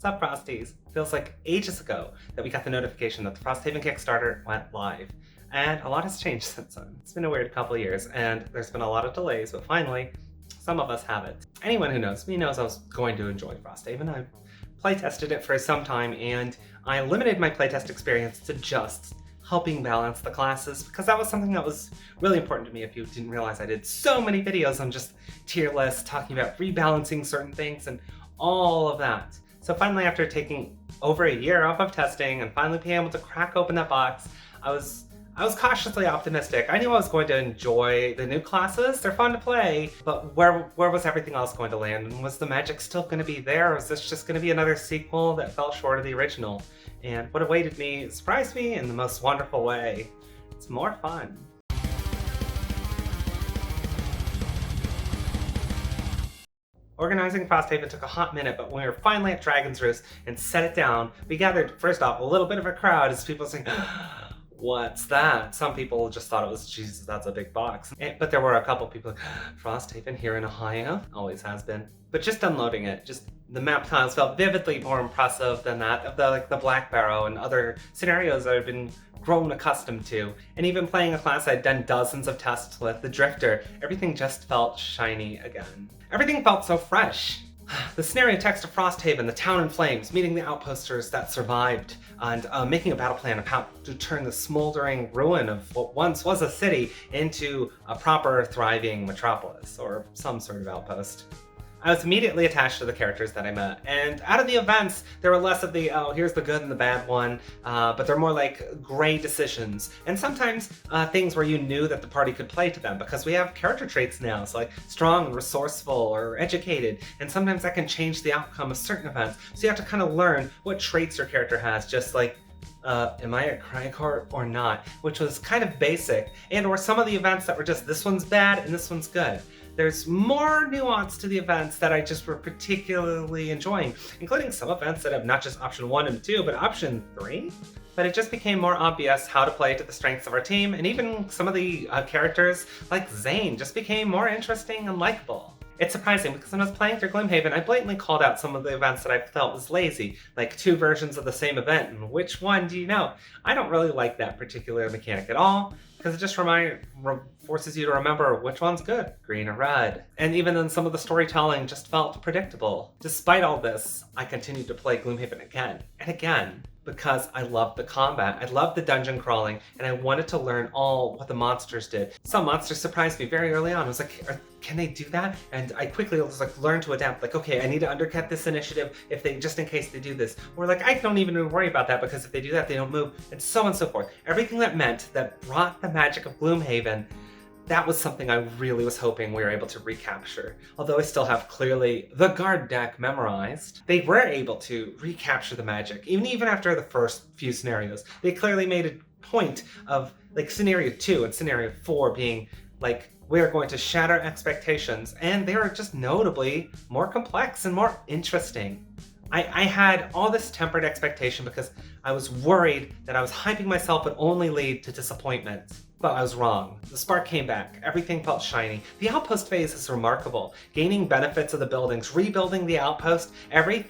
Sup Frosties? Feels like ages ago that we got the notification that the Frosthaven Kickstarter went live. And a lot has changed since then. It's been a weird couple of years, and there's been a lot of delays, but finally, some of us have it. Anyone who knows me knows I was going to enjoy Frosthaven. I playtested it for some time, and I limited my playtest experience to just helping balance the classes, because that was something that was really important to me. If you didn't realize, I did so many videos on just tier lists, talking about rebalancing certain things and all of that. So finally, after taking over a year off of testing and finally being able to crack open that box, I was cautiously optimistic. I knew I was going to enjoy the new classes. They're fun to play, but where was everything else going to land? And was the magic still going to be there? Or was this just going to be another sequel that fell short of the original? And what awaited me surprised me in the most wonderful way. It's more fun. Organizing Frosthaven took a hot minute, but when we were finally at Dragon's Roost and set it down, we gathered, first off, a little bit of a crowd as people saying, "What's that?" Some people just thought it was, Jesus, that's a big box. But there were a couple people like, Frosthaven here in Ohio? Always has been. But just unloading it, just the map tiles felt vividly more impressive than that of the Black Barrow and other scenarios that I've been grown accustomed to. And even playing a class I'd done dozens of tests with, the Drifter, everything just felt shiny again. Everything felt so fresh. The scenario text of Frosthaven, the town in flames, meeting the outposters that survived, and making a battle plan of how to turn the smoldering ruin of what once was a city into a proper, thriving metropolis, or some sort of outpost. I was immediately attached to the characters that I met, and out of the events, there were less of the, oh, here's the good and the bad one, but they're more like gray decisions, and sometimes things where you knew that the party could play to them, because we have character traits now, so like strong, resourceful, or educated, and sometimes that can change the outcome of certain events, so you have to kind of learn what traits your character has, just like, am I a Crygort or not? Which was kind of basic, and or some of the events that were just, this one's bad and this one's good. There's more nuance to the events that I just were particularly enjoying, including some events that have not just option 1 and 2, but option 3. But it just became more obvious how to play to the strengths of our team, and even some of the characters, like Zane, just became more interesting and likable. It's surprising because when I was playing through Gloomhaven, I blatantly called out some of the events that I felt was lazy, like 2 versions of the same event, and which one do you know? I don't really like that particular mechanic at all, because it just forces you to remember which one's good, green or red. And even then, some of the storytelling just felt predictable. Despite all this, I continued to play Gloomhaven again and again, because I loved the combat, I loved the dungeon crawling, and I wanted to learn all what the monsters did. Some monsters surprised me very early on. I was like, can they do that? And I quickly was like, learn to adapt. Like, okay, I need to undercut this initiative if they, just in case they do this. Or like, I don't even worry about that because if they do that, they don't move, and so on and so forth. Everything that meant, that brought the magic of Gloomhaven, that was something I really was hoping we were able to recapture. Although I still have clearly the guard deck memorized, they were able to recapture the magic, even after the first few scenarios. They clearly made a point of like scenario 2 and scenario 4 being like, we're going to shatter expectations, and they are just notably more complex and more interesting. I had all this tempered expectation because I was worried that I was hyping myself would only lead to disappointment. But I was wrong. The spark came back. Everything felt shiny. The outpost phase is remarkable. Gaining benefits of the buildings, rebuilding the outpost,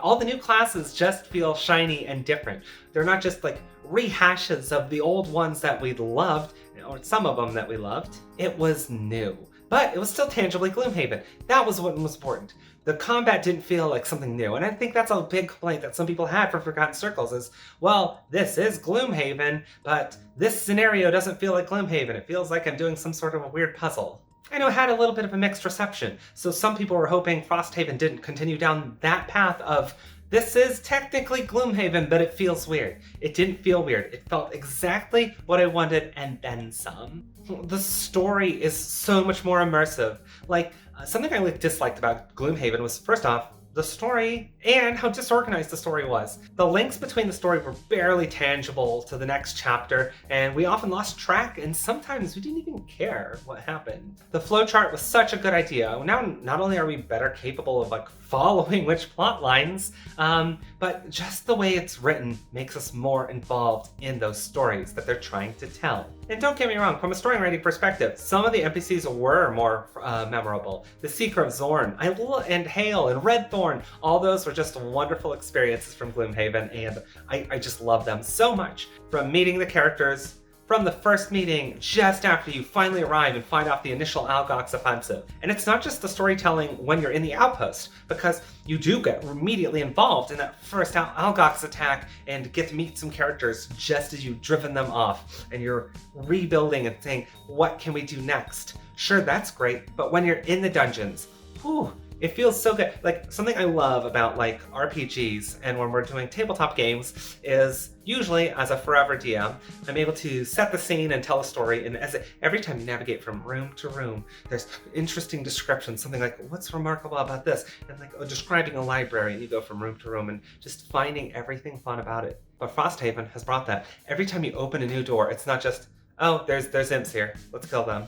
all the new classes just feel shiny and different. They're not just like rehashes of the old ones that we loved, or some of them that we loved. It was new. But it was still tangibly Gloomhaven. That was what was important. The combat didn't feel like something new, and I think that's a big complaint that some people had for Forgotten Circles is, well, this is Gloomhaven, but this scenario doesn't feel like Gloomhaven. It feels like I'm doing some sort of a weird puzzle. I know it had a little bit of a mixed reception, so some people were hoping Frosthaven didn't continue down that path of, this is technically Gloomhaven, but it feels weird. It didn't feel weird. It felt exactly what I wanted, and then some. The story is so much more immersive. Like, something I disliked about Gloomhaven was, first off, the story and how disorganized the story was. The links between the story were barely tangible to the next chapter, and we often lost track, and sometimes we didn't even care what happened. The flowchart was such a good idea. Now, not only are we better capable of like following which plot lines, but just the way it's written makes us more involved in those stories that they're trying to tell. And don't get me wrong, from a story writing perspective, some of the NPCs were more memorable. The Seeker of Zorn, and Hale, and Redthorn, all those were just wonderful experiences from Gloomhaven, and I just love them so much. From meeting the characters, from the first meeting, just after you finally arrive and fight off the initial Algox offensive. And it's not just the storytelling when you're in the outpost, because you do get immediately involved in that first Algox attack and get to meet some characters just as you've driven them off, and you're rebuilding and saying, what can we do next? Sure, that's great, but when you're in the dungeons, whew, it feels so good. Like, something I love about like RPGs and when we're doing tabletop games is usually as a forever DM, I'm able to set the scene and tell a story. And every time you navigate from room to room, there's interesting descriptions, something like, what's remarkable about this? And like describing a library, and you go from room to room and just finding everything fun about it. But Frosthaven has brought that. Every time you open a new door, it's not just, oh, there's imps here, let's kill them.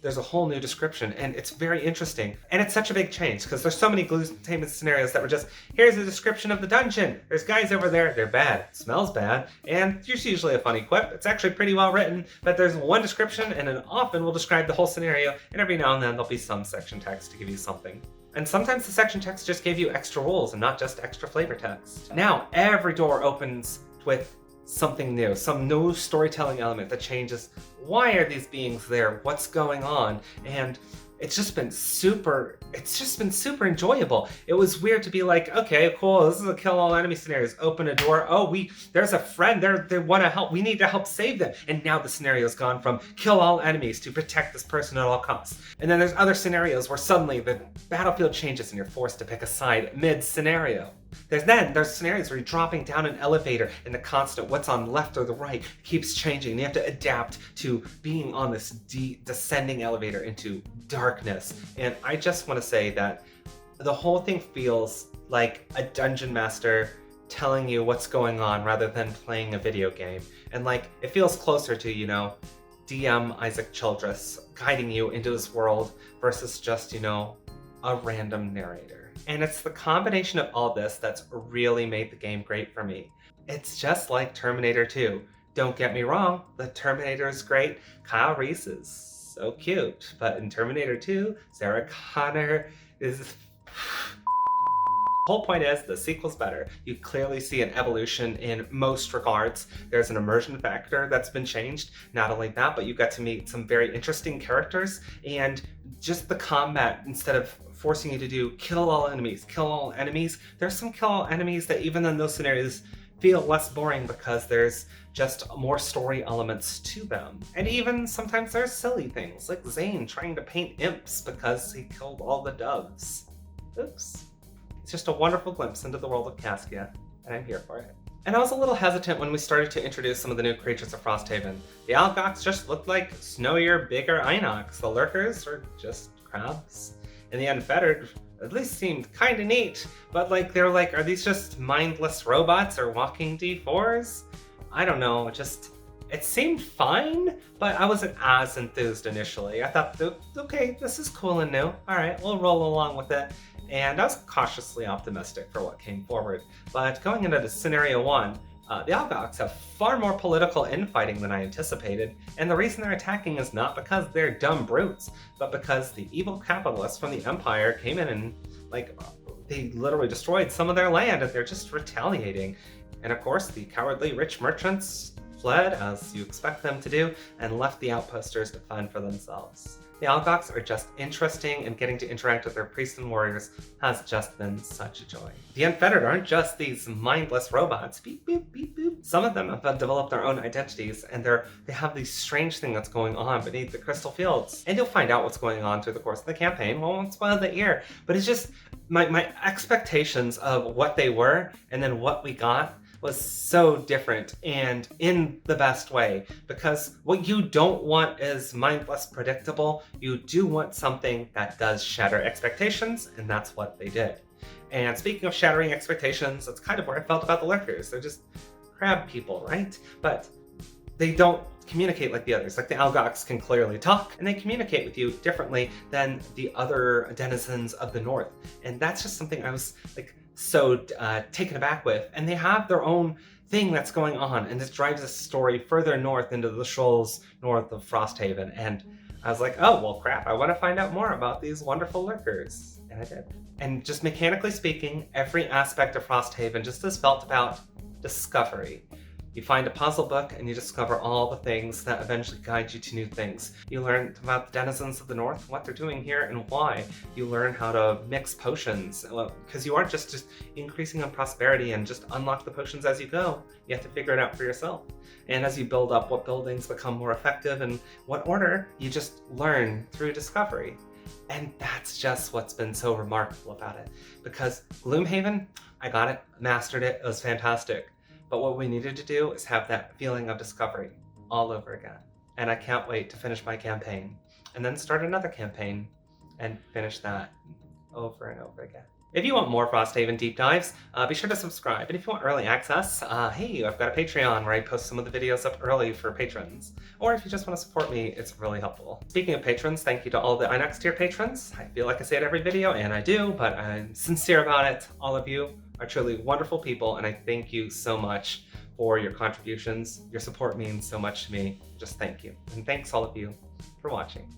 There's a whole new description, and it's very interesting. And it's such a big change, because there's so many Gloomhaven scenarios that were just, here's a description of the dungeon. There's guys over there, they're bad, it smells bad, and there's usually a funny quip. It's actually pretty well written, but there's one description, and it often will describe the whole scenario, and every now and then there'll be some section text to give you something. And sometimes the section text just gave you extra rules and not just extra flavor text. Now, every door opens with something new, some new storytelling element that changes, why are these beings there, what's going on, and it's just been super enjoyable. It was weird to be like, okay, cool, this is a kill all enemy scenarios, open a door, oh, there's a friend, they want to help, we need to help save them, and now the scenario's gone from kill all enemies to protect this person at all costs. And then there's other scenarios where suddenly the battlefield changes and you're forced to pick a side mid-scenario. There's scenarios where you're dropping down an elevator and the constant what's on left or the right keeps changing. And you have to adapt to being on this descending elevator into darkness. And I just want to say that the whole thing feels like a dungeon master telling you what's going on rather than playing a video game. And like, it feels closer to, DM Isaac Childress guiding you into this world versus just, a random narrator. And it's the combination of all this that's really made the game great for me. It's just like Terminator 2. Don't get me wrong, the Terminator is great. Kyle Reese is so cute. But in Terminator 2, Sarah Connor is... The whole point is the sequel's better. You clearly see an evolution in most regards. There's an immersion factor that's been changed. Not only that, but you got to meet some very interesting characters, and just the combat, instead of forcing you to do kill all enemies, there's some kill all enemies that even in those scenarios feel less boring because there's just more story elements to them. And even sometimes there's silly things, like Zane trying to paint imps because he killed all the doves. Oops. It's just a wonderful glimpse into the world of Caskia, and I'm here for it. And I was a little hesitant when we started to introduce some of the new creatures of Frosthaven. The Algox just looked like snowier, bigger Inox. The Lurkers were just crabs. And the Unfettered at least seemed kinda neat, but they're like, are these just mindless robots or walking D4s? I don't know, it seemed fine, but I wasn't as enthused initially. I thought, okay, this is cool and new. All right, we'll roll along with it. And I was cautiously optimistic for what came forward. But going into Scenario 1, the Algox have far more political infighting than I anticipated, and the reason they're attacking is not because they're dumb brutes, but because the evil capitalists from the Empire came in and, they literally destroyed some of their land, and they're just retaliating. And of course, the cowardly rich merchants fled, as you expect them to do, and left the outposters to fend for themselves. The Algox are just interesting, and getting to interact with their priests and warriors has just been such a joy. The Unfettered aren't just these mindless robots. Beep, boop, beep, boop. Some of them have developed their own identities, and they have this strange thing that's going on beneath the crystal fields. And you'll find out what's going on through the course of the campaign. Won't spoil the ear, but it's just my expectations of what they were and then what we got was so different, and in the best way, because what you don't want is mindless predictable. You do want something that does shatter expectations, and that's what they did. And speaking of shattering expectations, that's kind of where I felt about the Lurkers. They're just crab people, right? But they don't communicate like the others. Like the Algox can clearly talk, and they communicate with you differently than the other denizens of the North. And that's just something I was like so taken aback with. And they have their own thing that's going on, and this drives the story further north into the shoals north of Frosthaven. And I was like, oh, well, crap, I want to find out more about these wonderful lurkers. And I did. And just mechanically speaking, every aspect of Frosthaven just is felt about discovery. You find a puzzle book and you discover all the things that eventually guide you to new things. You learn about the denizens of the North, what they're doing here and why. You learn how to mix potions, because you aren't just increasing on prosperity and just unlock the potions as you go. You have to figure it out for yourself. And as you build up, what buildings become more effective and what order, you just learn through discovery. And that's just what's been so remarkable about it. Because Gloomhaven, I got it, mastered it, it was fantastic. But what we needed to do is have that feeling of discovery all over again. And I can't wait to finish my campaign and then start another campaign and finish that over and over again. If you want more Frosthaven deep dives, be sure to subscribe. And if you want early access, hey, I've got a Patreon where I post some of the videos up early for patrons. Or if you just want to support me, it's really helpful. Speaking of patrons, thank you to all the Inox tier patrons. I feel like I say it every video, and I do, but I'm sincere about it. All of you are truly wonderful people, and I thank you so much for your contributions. Your support means so much to me. Just thank you. And thanks all of you for watching.